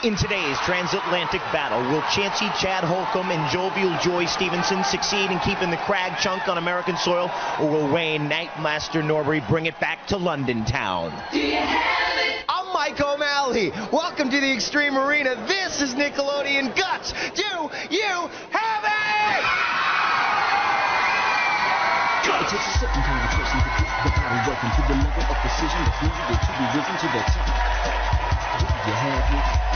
In today's transatlantic battle, will Chancy, Chad Holcomb, and Jovial Stephenson succeed in keeping the crag chunk on American soil, or will Wayne Nightmaster Norbury bring it back to London town? I'm Mike O'Malley. Welcome to the Extreme Arena. This is Nickelodeon Guts. Do you have it? It takes a certain kind of person to get the body working to the level of precision that's needed to be risen to the top. Do you have it?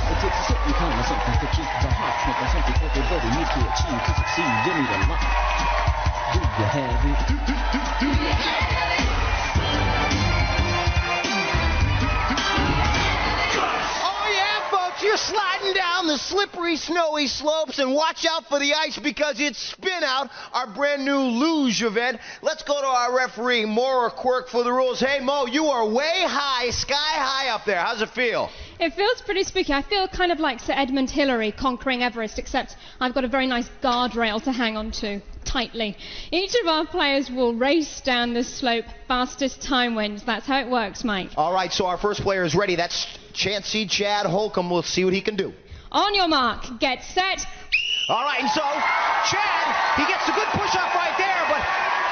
It takes a certain kind of something to keep the heart pumping, something everybody needs to achieve to succeed. You need a lot. Do you have it? Do you have it? You're sliding down the slippery, snowy slopes, and watch out for the ice because it's Spin Out, our brand new luge event. Let's go to our referee, Maura Quirk, for the rules. Hey, Mo, you are way high, sky high up there. How's it feel? It feels pretty spooky. I feel kind of like Sir Edmund Hillary conquering Everest, except I've got a very nice guardrail to hang on to tightly. Each of our players will race down this slope. Fastest time wins. That's how it works, Mike. All right, so our first player is ready. That's Chancy Chad Holcomb. We'll see what he can do. On your mark, get set. All right, and so Chad, he gets a good push-off right there, but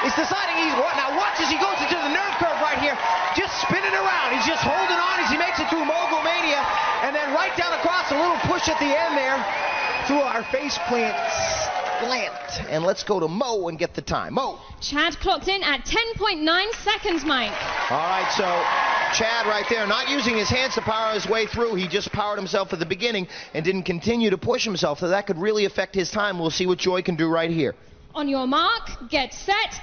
he's deciding he's what. Now watch as he goes into the nerve curve right here, just spinning around. He's just holding on as he makes it through Mogul Mania, and then right down across, a little push at the end there through our faceplant slant. And let's go to Mo and get the time. Mo. Chad clocked in at 10.9 seconds, Mike. All right, so Chad right there, not using his hands to power his way through. He just powered himself at the beginning and didn't continue to push himself, so that could really affect his time. We'll see what Joy can do right here. On your mark, get set.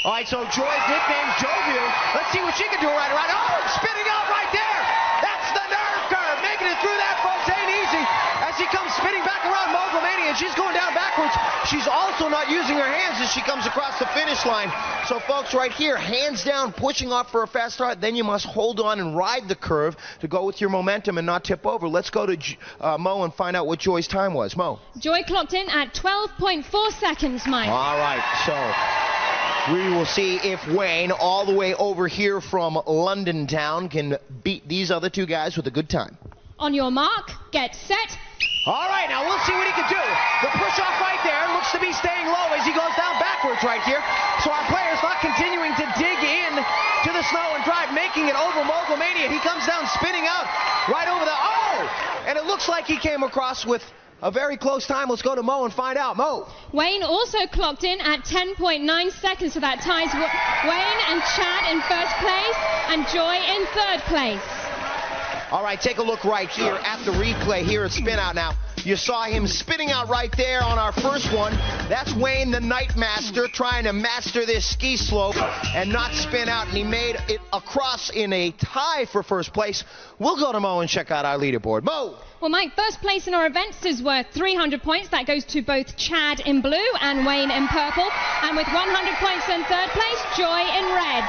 All right, so Joy's nickname's Jovial. Let's see what she can do right around. Oh, spinning out right there. That's the nerve curve. Making it through that, folks, ain't easy. As she comes spinning back around Mogul Mania, and she's going down backwards. She's also not using her hands as she comes across the finish line. So, folks, right here, hands down, pushing off for a fast start. Then you must hold on and ride the curve to go with your momentum and not tip over. Let's go to Mo and find out what Joy's time was. Mo. Joy clocked in at 12.4 seconds, Mike. All right, so we will see if Wayne, all the way over here from London town, can beat these other two guys with a good time. On your mark, get set. All right, now we'll see what he can do. The push-off right there looks to be staying low as he goes down backwards right here. So our player's not continuing to dig in to the snow and drive, making it over Mogul Mania. He comes down spinning out right over the... Oh! And it looks like he came across with a very close time. Let's go to Mo and find out. Mo. Wayne also clocked in at 10.9 seconds, so that ties Wayne and Chad in first place and Joy in third place. All right, take a look right here at the replay here at Spin Out now. You saw him spinning out right there on our first one. That's Wayne the Nightmaster trying to master this ski slope and not spin out, and he made it across in a tie for first place. We'll go to Mo and check out our leaderboard. Mo. Well, Mike, first place in our events is worth 300 points. That goes to both Chad in blue and Wayne in purple. And with 100 points in third place, Joy in red.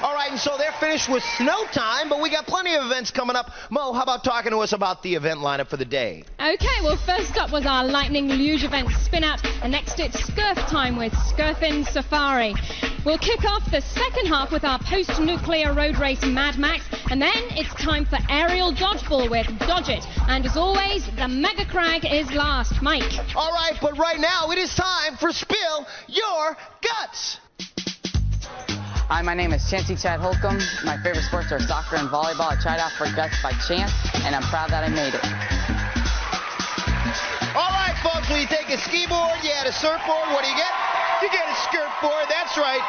All right, and so they're finished with snow time, but we got plenty of events coming up. Mo, how about talking to us about the event lineup for the day? Okay, well, first up was our Lightning Luge event Spin Out, and next it's Skurf time with Skurfin Safari. We'll kick off the second half with our post-nuclear road race Mad Max, and then it's time for aerial dodgeball with Dodge It. And as always, the MegaCrag is last. Mike. All right, but right now it is time for Spill Your Guts. Hi, my name is Chancy Chad Holcomb. My favorite sports are soccer and volleyball. I tried out for Guts by chance, and I'm proud that I made it. All right, folks, when you take a ski board, you add a surfboard, what do you get? You get a surfboard, that's right.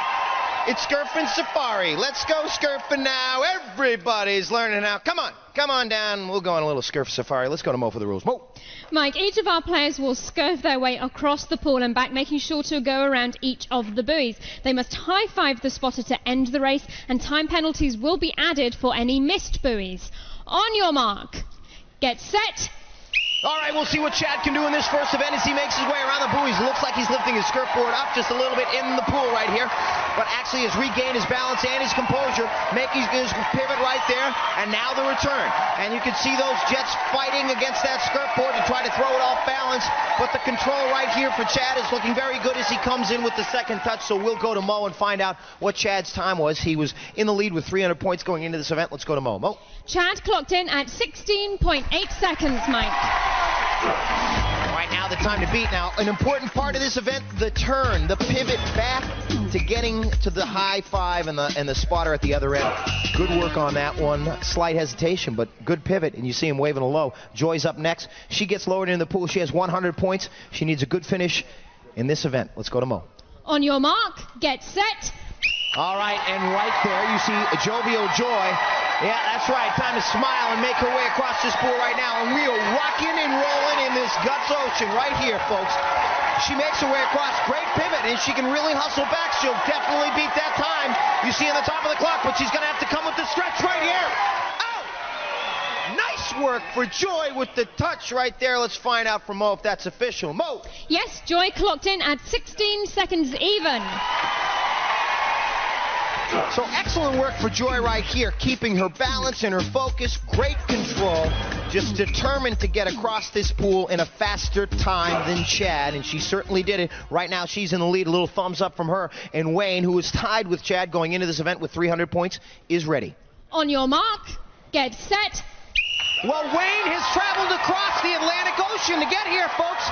It's Skurfin Safari. Let's go Skurfin now. Everybody's learning now. Come on down. We'll go on a little Skurf Safari. Let's go to Mo for the rules. Mo. Mike, each of our players will scurf their way across the pool and back, making sure to go around each of the buoys. They must high-five the spotter to end the race, and time penalties will be added for any missed buoys. On your mark, get set. All right, we'll see what Chad can do in this first event as he makes his way around the buoys. Looks like he's lifting his surfboard up just a little bit in the pool right here. but actually has regained his balance and his composure, making his pivot right there, and now the return. And you can see those Jets fighting against that Skurfboard to try to throw it off balance, but the control right here for Chad is looking very good as he comes in with the second touch, so we'll go to Mo and find out what Chad's time was. He was in the lead with 300 points going into this event. Let's go to Mo. Mo? Chad clocked in at 16.8 seconds, Mike. Right now, the time to beat. Now, an important part of this event, the turn, the pivot back to getting to the high five and the spotter at the other end. Good work on that one. Slight hesitation, but good pivot, and you see him waving a low. Joy's up next. She gets lowered into the pool. She has 100 points. She needs a good finish in this event. Let's go to Mo. On your mark, get set. All right, and right there you see Jovial Joy. Yeah, that's right. Time to smile and make her way across this pool right now. And we are rocking and rolling in this Guts Ocean right here, folks. She makes her way across. Great pivot, and she can really hustle back. She'll definitely beat that time you see on the top of the clock, but she's going to have to come with the stretch right here. Oh! Nice work for Joy with the touch right there. Let's find out from Mo if that's official. Mo! Yes, Joy clocked in at 16 seconds even. So excellent work for Joy right here, keeping her balance and her focus, great control, just determined to get across this pool in a faster time than Chad, and she certainly did it. Right now she's in the lead, a little thumbs up from her, and Wayne, who is tied with Chad going into this event with 300 points, is ready. On your mark, get set. Well, Wayne has traveled across the Atlantic Ocean to get here, folks.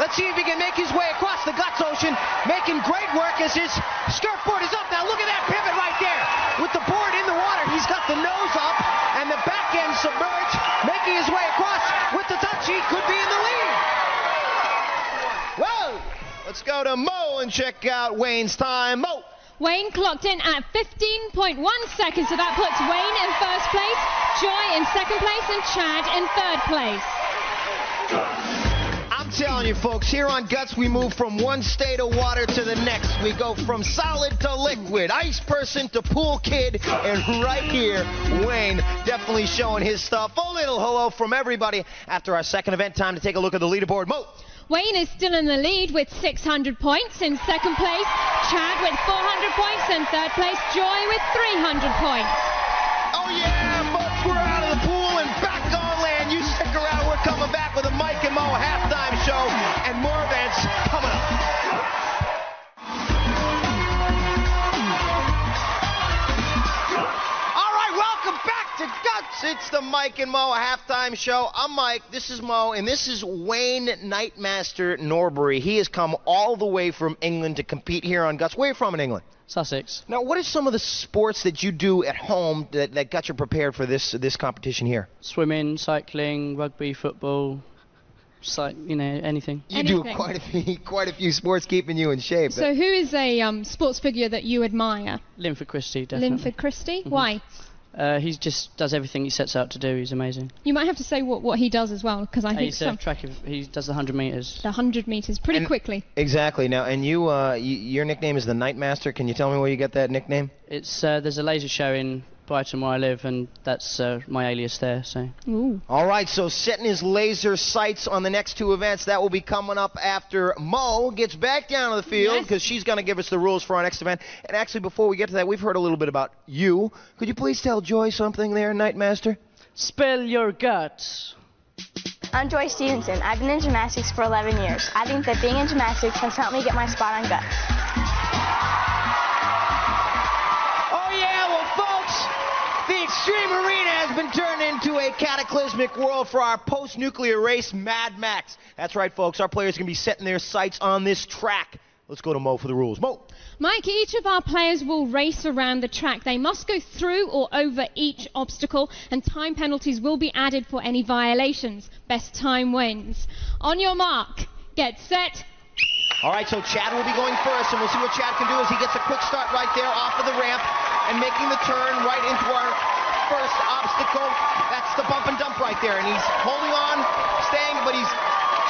Let's see if he can make his way across the Guts Ocean, making great work as his Skurfboard is up. Now look at that pivot right there. With the board in the water, he's got the nose up and the back end submerged, making his way across. With the touch, he could be in the lead. Whoa! Let's go to Mo and check out Wayne's time. Mo! Wayne clocked in at 15.1 seconds, so that puts Wayne in first place, Joy in second place, and Chad in third place. I'm telling you, folks, here on Guts, we move from one state of water to the next. We go from solid to liquid, ice person to pool kid, and right here, Wayne definitely showing his stuff. A little hello from everybody after our second event. Time to take a look at the leaderboard. Mo! Wayne is still in the lead with 600 points in second place, Chad with 400 points in third place, Joy with 300 points. Oh yeah, folks, we're out of the pool and back on land. You stick around, we're coming back with a Mike and Mo halftime show and more events coming up. All right, welcome back to Guts. It's the Mike and Mo halftime show. I'm Mike, this is Mo, and this is Wayne Nightmaster Norbury. He has come all the way from England to compete here on Guts. Where are you from in England? Sussex. Now, what are some of the sports that you do at home that got you prepared for this competition here? Swimming, cycling, rugby, football, anything. You do quite a few sports, keeping you in shape. So who is a sports figure that you admire? Linford Christie, definitely. Linford Christie? Mm-hmm. Why? He just does everything he sets out to do. He's amazing. You might have to say what he does as well, because I think he does the 100 metres. The 100 metres, pretty quickly. Exactly. Now, and your nickname is the Nightmaster. Can you tell me where you got that nickname? It's there's a laser show in Brighton where I live, and that's my alias there. So. Ooh. All right, so setting his laser sights on the next two events. That will be coming up after Mo gets back down to the field, because she's going to give us the rules for our next event. And actually, before we get to that, we've heard a little bit about you. Could you please tell Joy something there, Nightmaster? Spill your guts. I'm Joy Stephenson. I've been in gymnastics for 11 years. I think that being in gymnastics has helped me get my spot on Guts. The Extreme Arena has been turned into a cataclysmic world for our post-nuclear race, Mad Max. That's right, folks. Our players are going to be setting their sights on this track. Let's go to Mo for the rules. Mo. Mike, each of our players will race around the track. They must go through or over each obstacle, and time penalties will be added for any violations. Best time wins. On your mark, get set. All right, so Chad will be going first, and we'll see what Chad can do as he gets a quick start right there off of the ramp and making the turn right into our first obstacle. That's the bump and dump right there, and he's holding on, staying, but he's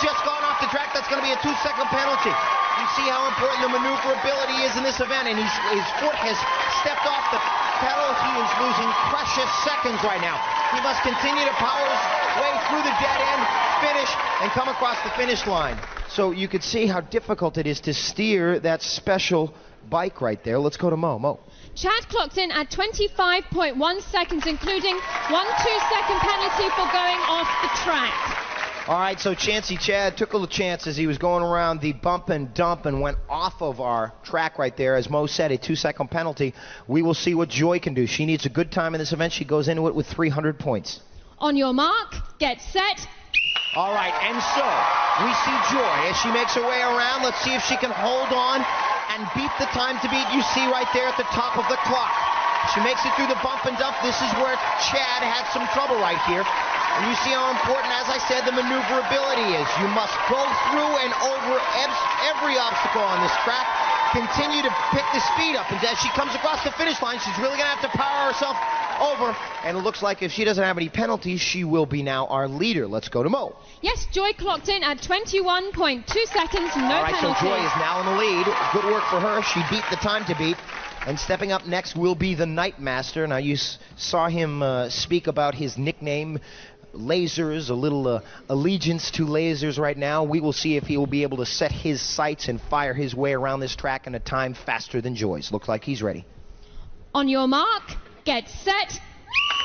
just gone off the track. That's going to be a 2-second penalty. You see how important the maneuverability is in this event, and his foot has stepped off the pedal. He is losing precious seconds right now. He must continue to power his way through the dead end, finish, and come across the finish line. So you could see how difficult it is to steer that special bike right there. Let's go to Mo. Mo. Chad clocked in at 25.1 seconds, including 1 2-second penalty for going off the track. All right, so Chancy Chad took a little chance as he was going around the bump and dump and went off of our track right there. As Mo said, a 2-second penalty. We will see what Joy can do. She needs a good time in this event. She goes into it with 300 points. On your mark, get set. All right, and so we see Joy as she makes her way around. Let's see if she can hold on and beat the time to beat you see right there at the top of the clock. She makes it through the bump and dump. This is where Chad had some trouble right here. And you see how important, as I said, the maneuverability is. You must go through and over every obstacle on this track. Continue to pick the speed up. And as she comes across the finish line, she's really going to have to power herself over. And it looks like if she doesn't have any penalties, she will be now our leader. Let's go to Mo. Yes, Joy clocked in at 21.2 seconds, no All right, penalty. so Joy is now in the lead. Good work for her. She beat the time to beat. And stepping up next will be the Nightmaster. Now, you saw him speak about his nickname, lasers, a little allegiance to lasers right now. We will see if he will be able to set his sights and fire his way around this track in a time faster than Joy's. Looks like he's ready. On your mark, get set.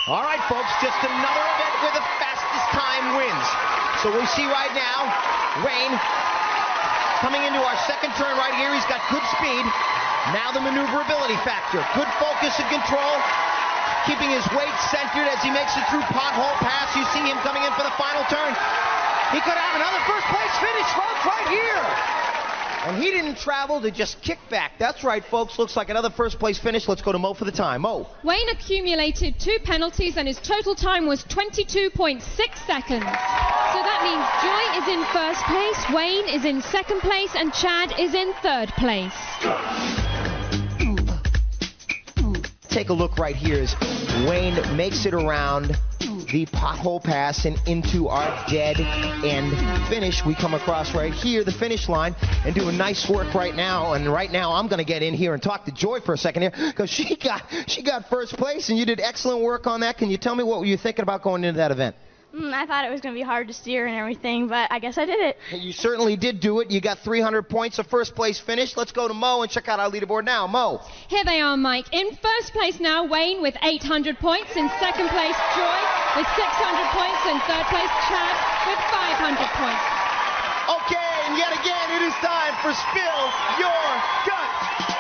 All right, folks, just another event where the fastest time wins. So we see right now, Wayne coming into our second turn right here. He's got good speed. Now the maneuverability factor. Good focus and control. Keeping his weight centered as he makes it through pothole pass. You see him coming in for the final turn. He could have another first place finish, folks, right here. And he didn't travel to just kick back. That's right, folks. Looks like another first place finish. Let's go to Mo for the time. Mo. Wayne accumulated 2 penalties and his total time was 22.6 seconds. So that means Joy is in first place, Wayne is in second place, and Chad is in third place. Take a look right here as Wayne makes it around the pothole pass and into our dead end finish. We come across right here, the finish line, and do a nice work right now. And right now, I'm going to get in here and talk to Joy for a second here, because she got first place, and you did excellent work on that. Can you tell me what were you thinking about going into that event? I thought it was going to be hard to steer and everything, but I guess I did it. You certainly did do it. You got 300 points, a first place finish. Let's go to Mo and check out our leaderboard now. Mo. Here they are, Mike. In first place now, Wayne with 800 points. In second place, Joy with 600 points. In third place, Chad with 500 points. Okay, and yet again, it is time for Spill Your Guts.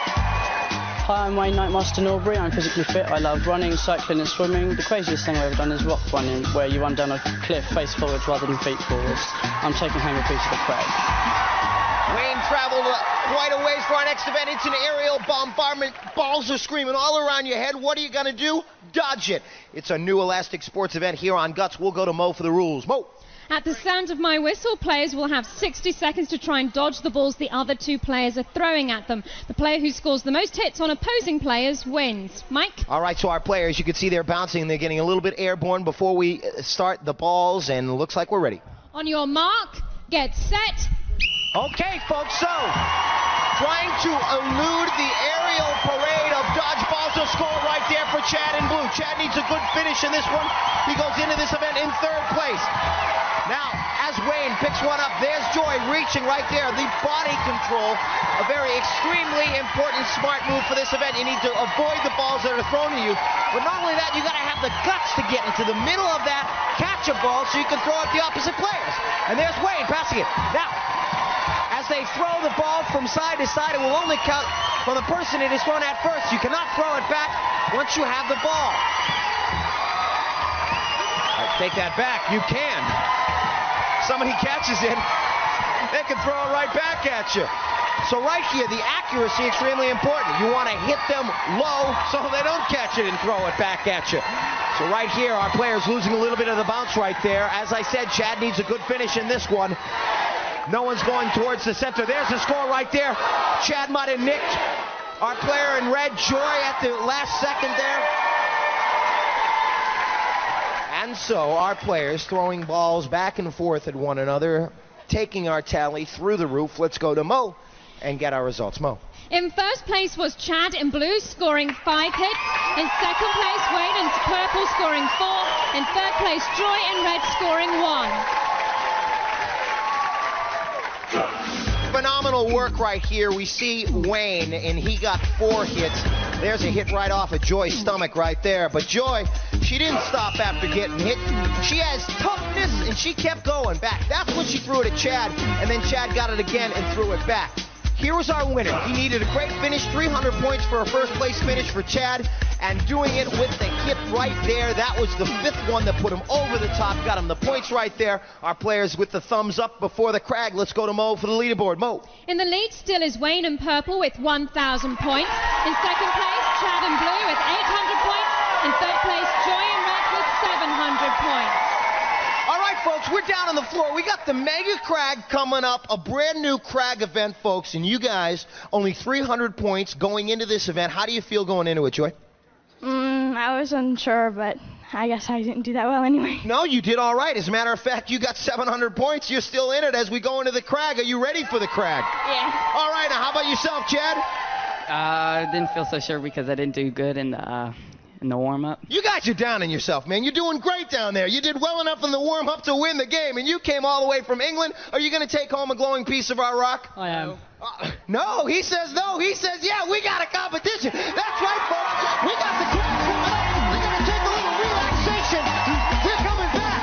Hi, I'm Wayne, Nightmaster Norbury. I'm physically fit. I love running, cycling and swimming. The craziest thing I've ever done is rock running, where you run down a cliff face forwards rather than feet forwards. I'm taking home a piece of the crag. Wayne traveled quite a ways for our next event. It's an aerial bombardment. Balls are screaming all around your head. What are you going to do? Dodge it. It's a new elastic sports event here on Guts. We'll go to Mo for the rules. Mo. At the sound of my whistle, players will have 60 seconds to try and dodge the balls the other 2 players are throwing at them. The player who scores the most hits on opposing players wins. Mike? All right, so our players, you can see they're bouncing. They're getting a little bit airborne before we start the balls, and it looks like we're ready. On your mark, get set. Okay, folks, so trying to elude the aerial parade of dodgeballs. A score right there for Chad in blue. Chad needs a good finish in this one. He goes into this event in third place. Now, as Wayne picks one up, there's Joy reaching right there. The body control, a very extremely important smart move for this event. You need to avoid the balls that are thrown at you. But not only that, you got to have the guts to get into the middle of that, catch a ball so you can throw at the opposite players. And there's Wayne passing it. Now, as they throw the ball from side to side, it will only count from the person it is thrown at first. You cannot throw it back once you have the ball. Take that back. You can. Somebody catches it, they can throw it right back at you. So right here, the accuracy extremely important. You want to hit them low so they don't catch it and throw it back at you. So right here, our player's losing a little bit of the bounce right there. As I said, Chad needs a good finish in this one. No one's going towards the center. There's the score right there. Chad might have nicked our player in red, Joy, at the last second there. And so our players throwing balls back and forth at one another, taking our tally through the roof. Let's go to Mo. and get our results. Mo. In first place was Chad in blue, scoring 5 hits. In second place, Wayne in purple, scoring 4. In third place, Joy in red, scoring 1. Phenomenal work right here. We see Wayne, and he got 4 hits. There's a hit right off of Joy's stomach right there. But Joy, she didn't stop after getting hit. She has toughness, and she kept going back. That's when she threw it at Chad, and then Chad got it again and threw it back. Here was our winner. He needed a great finish, 300 points for a first place finish for Chad, and doing it with the hit right there. That was the 5th one that put him over the top, got him the points right there. Our players with the thumbs up before the crag. Let's go to Mo for the leaderboard. Mo. In the lead still is Wayne in purple with 1,000 points. In second place, Chad in blue with 800 points. In third place, Joy in red with 700 points. All right, folks, we're down on the floor. We got the Mega Crag coming up, a brand new crag event, folks, and you guys, only 300 points going into this event. How do you feel going into it, Joy? I was unsure, but I guess I didn't do that well anyway. No, you did all right. As a matter of fact, you got 700 points. You're still in it as we go into the crag. Are you ready for the crag? Yeah. All right, now how about yourself, Chad? I didn't feel so sure because I didn't do good in the warm-up. You got you down in yourself, man. You're doing great down there. You did well enough in the warm-up to win the game, and you came all the way from England. Are you going to take home a glowing piece of our rock? I am. No, he says no. He says, yeah, we got a competition. That's right, folks. We got the crag coming up. We're going to take a little relaxation. We're coming back.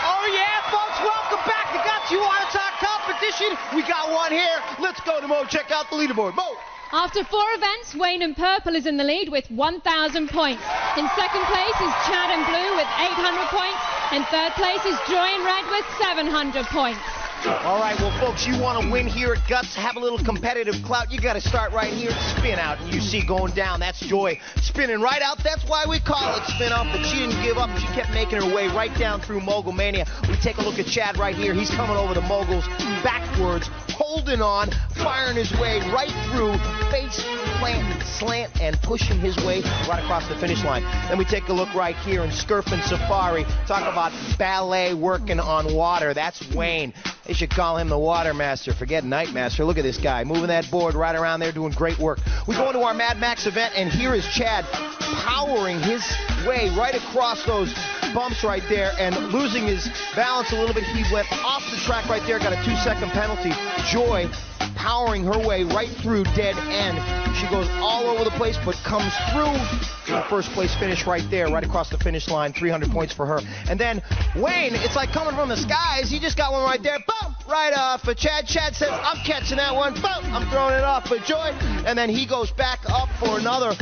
Oh, yeah, folks, welcome back. I got you on our competition. We got one here. Let's go to Mo. Check out the leaderboard. Mo. After 4 events, Wayne in purple is in the lead with 1,000 points. In second place is Chad in blue with 800 points. In third place is Joy in red with 700 points. All right, well, folks, you want to win here at Guts, have a little competitive clout, you got to start right here at Spin Out. And you see going down, that's Joy spinning right out. That's why we call it Spin Out, but she didn't give up. She kept making her way right down through Mogul Mania. We take a look at Chad right here. He's coming over the moguls backwards, holding on, firing his way right through, face plant, slant, and pushing his way right across the finish line. Then we take a look right here in Skurfin Safari. Talk about ballet working on water. That's Wayne. They should call him the Water Master. Forget Nightmaster. Look at this guy moving that board right around there, doing great work. We go into our Mad Max event, and here is Chad powering his way right across those bumps right there and losing his balance a little bit. He went off the track right there, got a 2-second penalty. Joy powering her way right through dead end. She goes all over the place, but comes through the first place finish right there, right across the finish line. 300 points for her. And then Wayne, it's like coming from the skies. He just got one right there. Boom! Right off for Chad. Chad says, I'm catching that one. Boom! I'm throwing it off for Joy. And then he goes back up for another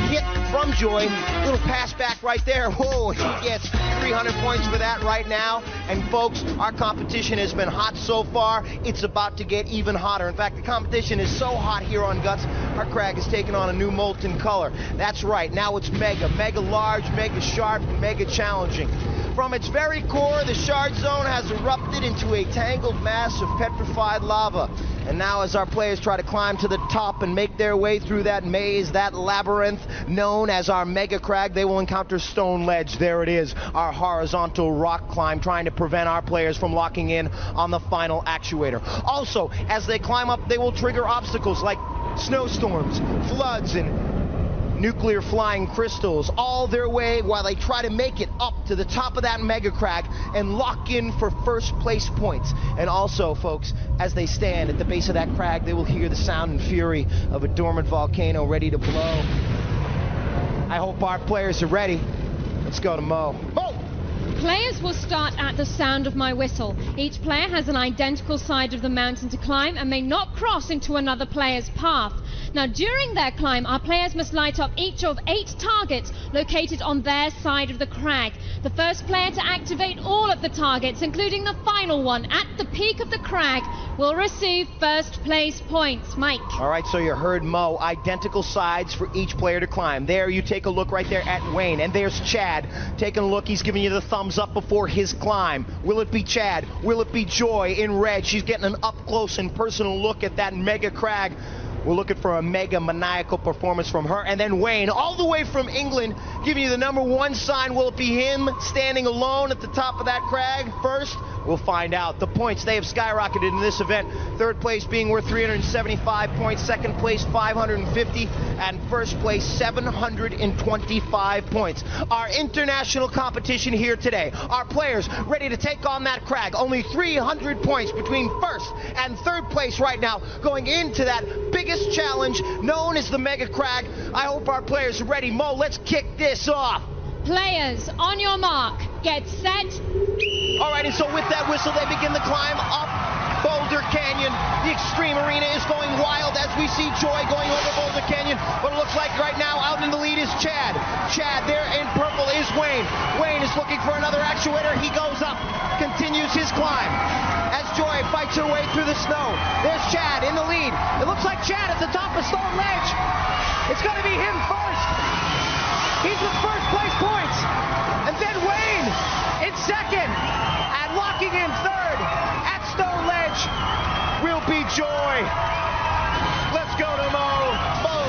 hit from Joy. Little pass back right there. Whoa, he gets 300 points for that right now. And folks, our competition has been hot so far. It's about to get even hotter. In fact, the competition is so hot here on Guts, our crag is taking on a new molten color. That's right, now it's mega. Mega large, mega sharp, mega challenging. From its very core, the shard zone has erupted into a tangled mass of petrified lava. And now as our players try to climb to the top and make their way through that maze, that labyrinth known as our Mega Crag, they will encounter Stone Ledge. There it is, our horizontal rock climb, trying to prevent our players from locking in on the final actuator. Also, as they climb up, they will trigger obstacles like snowstorms, floods, and nuclear flying crystals all their way while they try to make it up to the top of that Mega Crag and lock in for first place points. And also, folks, as they stand at the base of that crag, they will hear the sound and fury of a dormant volcano ready to blow. I hope our players are ready. Let's go to Mo. Mo! Players will start at the sound of my whistle. Each player has an identical side of the mountain to climb and may not cross into another player's path. Now, during their climb, our players must light up each of 8 targets located on their side of the crag. The first player to activate all of the targets, including the final one at the peak of the crag, will receive first place points. Mike. All right, so you heard Mo. Identical sides for each player to climb. There, you take a look right there at Wayne. And there's Chad taking a look. He's giving you the thumbs up before his climb. Will it be Chad? Will it be Joy in red? She's getting an up-close and personal look at that Mega Crag. We're looking for a mega maniacal performance from her. And then Wayne, all the way from England, giving you the #1 sign. Will it be him standing alone at the top of that crag first? We'll find out. The points, they have skyrocketed in this event. Third place being worth 375 points, second place 550, and first place 725 points. Our international competition here today. Our players ready to take on that crag. Only 300 points between first and third place right now, going into that biggest challenge known as the MegaCrag. I hope our players are ready. Mo, let's kick this off. Players, on your mark, get set. All right, and so with that whistle, they begin the climb up Boulder Canyon. The Extreme Arena is going wild as we see Joy going over Boulder Canyon. But it looks like right now out in the lead is Chad. Chad there in purple is Wayne. Wayne is looking for another actuator. He goes up, continues his climb. As Joy fights her way through the snow, there's Chad in the lead. It looks like Chad at the top of Stone Ledge. It's going to be him first. He's with first place points. And then Wayne in second. And locking in third at Stone Ledge will be Joy. Let's go to Mo. Mo.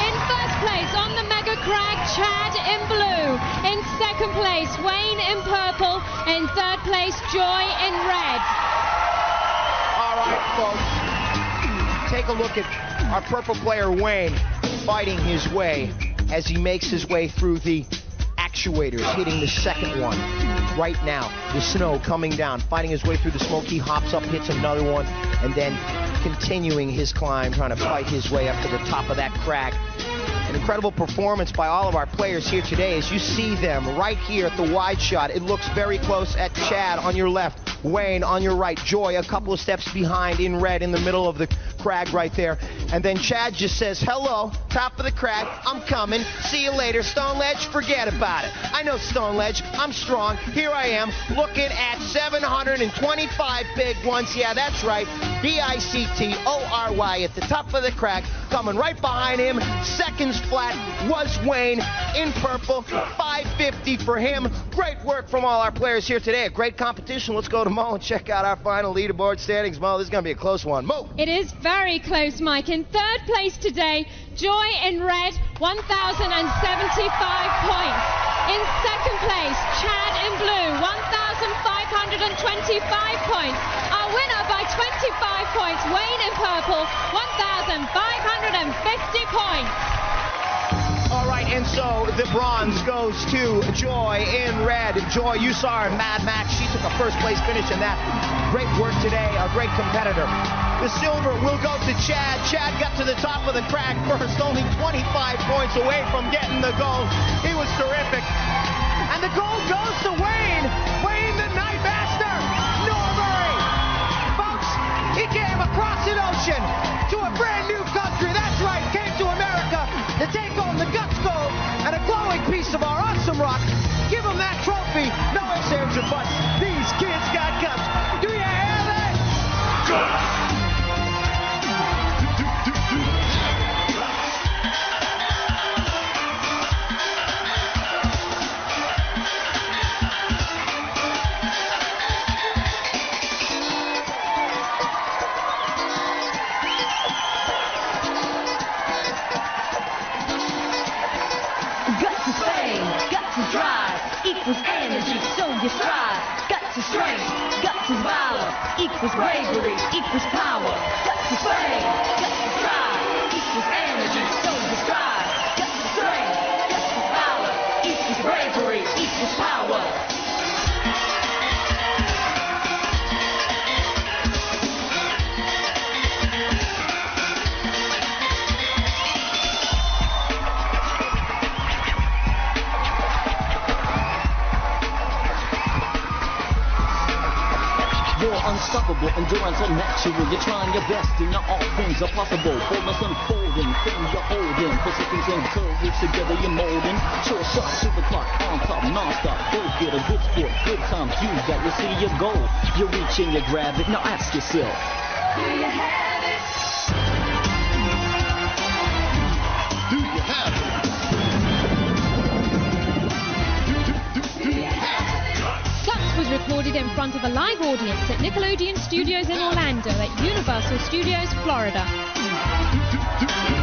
In first place on the MegaCrag, Chad in blue. In second place, Wayne in purple. In third place, Joy in red. All right, folks. Take a look at our purple player, Wayne, fighting his way as he makes his way through the actuators, hitting the second one right now. The snow coming down, fighting his way through the smoke. He hops up, hits another one, and then continuing his climb, trying to fight his way up to the top of that crag. An incredible performance by all of our players here today. As you see them right here at the wide shot, it looks very close at Chad on your left, Wayne on your right, Joy a couple of steps behind in red in the middle of the crag right there. And then Chad just says, hello, top of the crag, I'm coming, see you later. Stone Ledge, forget about it. I know Stone Ledge, I'm strong. Here I am, looking at 725 big ones. Yeah, that's right, BICTORY at the top of the crag. Coming right behind him, seconds flat, was Wayne in purple, 550 for him. Great work from all our players here today. A great competition. Let's go to Mo and check out our final leaderboard standings. Mo, this is going to be a close one. Mo. It is very close, Mike. In third place today, Joy in red, 1,075 points. In second place, Chad in blue, 1,525 points. Our winner by 25 points, Wayne in purple, 1,550 points. All right, and so the bronze goes to Joy in red. Joy, you saw her in Mad Max. She took a first place finish in that. Great work today, a great competitor. The silver will go to Chad. Chad got to the top of the crag first, only 25 points away from getting the gold. He was terrific. And the gold goes to Wayne. Wayne the Nightmaster, Norbury. Folks, he came across an ocean to a brand new country. That's right, came to America to take on the Guts Gold and a glowing piece of our awesome rock. Give him that trophy. No ifs, ands, or buts. These kids got guts. Do you have it? Guts is fame, guts is drive, equals energy, so you strive. Guts is strength, guts is valor, equals bravery, equals power. Guts is fame, guts is drive, equals energy, so you strive. Guts is strength, guts is valor, equals bravery, equals power. Unstoppable, endurance unnatural. You're trying your best and not all things are possible. Fullness unfolding, things you're holding. Positions and curves together you're molding. Short shot, super clock, on top, non-stop. Go get a good sport, good times. You got to see your goal. You're reaching, you grab it. Now ask yourself, Do you have it? do you have it? Guts was recorded in front of a live audience at Nickelodeon Studios in Orlando at Universal Studios, Florida. do, do, do.